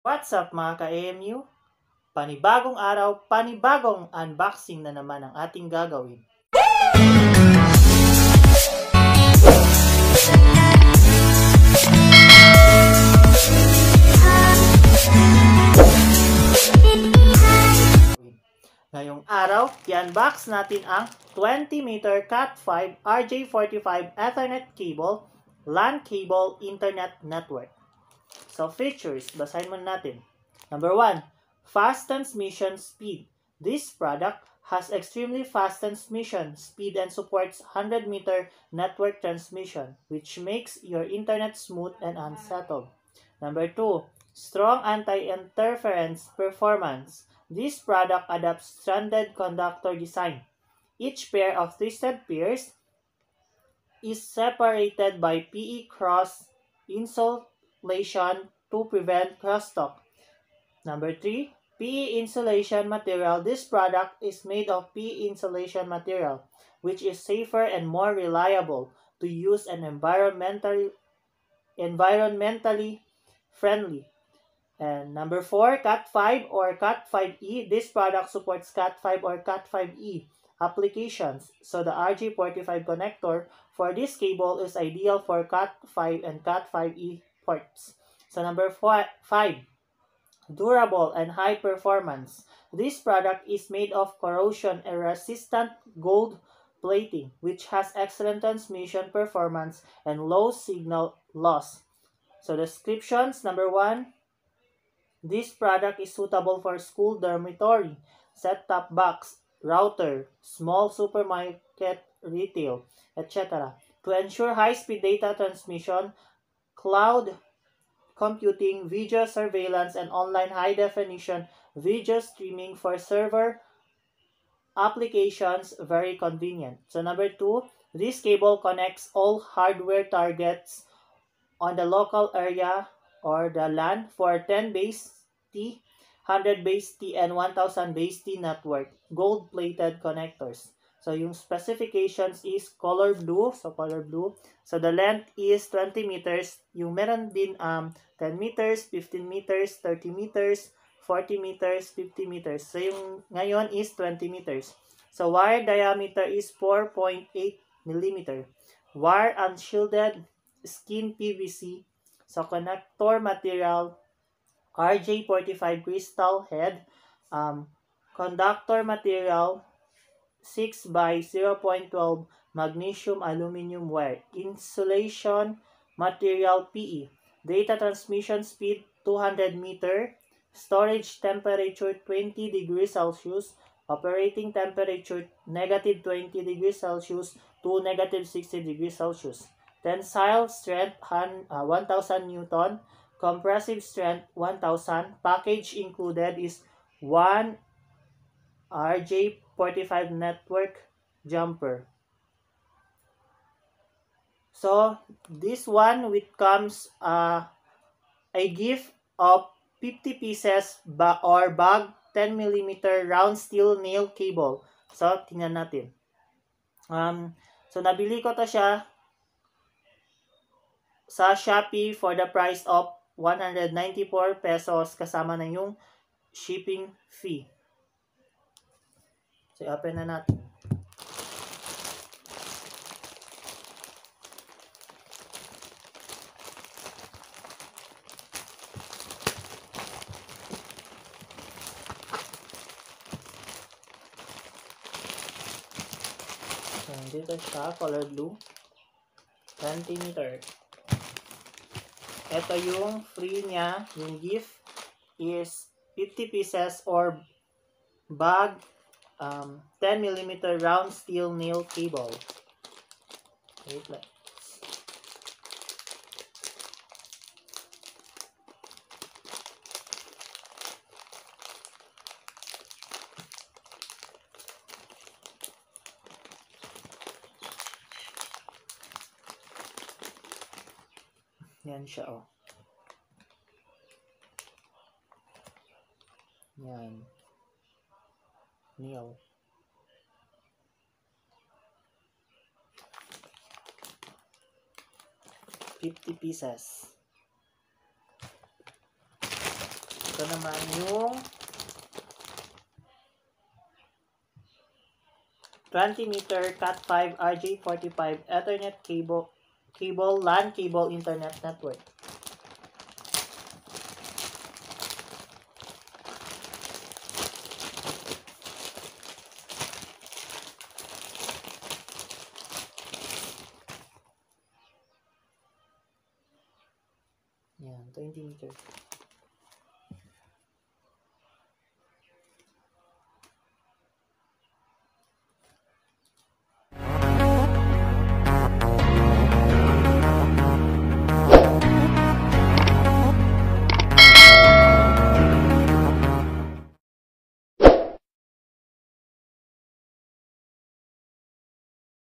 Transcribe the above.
What's up mga ka-AMU? Panibagong araw, panibagong unboxing na naman ang ating gagawin. Ngayong araw, i-unbox natin ang 20-meter Cat5 RJ45 Ethernet cable, LAN cable Internet Network. So features, basahin muna natin. Number 1, fast transmission speed. This product has extremely fast transmission speed and supports 100-meter network transmission, which makes your internet smooth and unsettled. Number 2, strong anti-interference performance. This product adopts stranded conductor design. Each pair of twisted pairs is separated by PE cross insulation to prevent crosstalk. Number 3, PE insulation material. This product is made of PE insulation material, which is safer and more reliable to use and environmentally friendly. And number 4, Cat5 or Cat5e. This product supports Cat5 or Cat5e applications. So the RJ45 connector for this cable is ideal for Cat5 and Cat5e ports. So number 5, durable and high performance. This product is made of corrosion-resistant gold plating, which has excellent transmission performance and low signal loss. So descriptions, number 1, this product is suitable for school dormitory, set-top box, router, small supermarket, retail, etc. To ensure high-speed data transmission, cloud computing, video surveillance, and online high-definition video streaming for server applications, very convenient. So number 2, this cable connects all hardware targets on the local area or the LAN for 10 base T, 100 base T, and 1000 base T network, gold-plated connectors. So yung specifications is color blue. So color blue. So the length is 20 meters. Yung meron din 10 meters, 15 meters, 30 meters, 40 meters, 50 meters. So yung ngayon is 20 meters. So wire diameter is 4.8 mm. Wire unshielded skin PVC. So connector material RJ45 crystal head. Conductor material 6 by 0.12 magnesium aluminum wire. Insulation material PE. Data transmission speed 200 meter. Storage temperature 20 degrees Celsius. Operating temperature negative 20 degrees Celsius to negative 60 degrees Celsius. Tensile strength 1000 Newton. Compressive strength 1000. Package included is 1 RJ45 network jumper. So this one with comes a gift of 50 pieces or bag 10 mm round steel nail cable. So tingnan natin. So nabili ko to siya sa Shopee for the price of 194 pesos kasama na yung shipping fee. So, open na natin. So, dito siya, color blue. 20 meter. Ito yung free niya. Yung gift is 50 pieces or bag 10 mm round steel nail cable. Wait lang. Yan siya, oh. Yan. Nail. $50 pieces. Ito naman yung 20-meter Cat5 RJ45 Ethernet cable LAN cable internet network. Yan, 20 meters.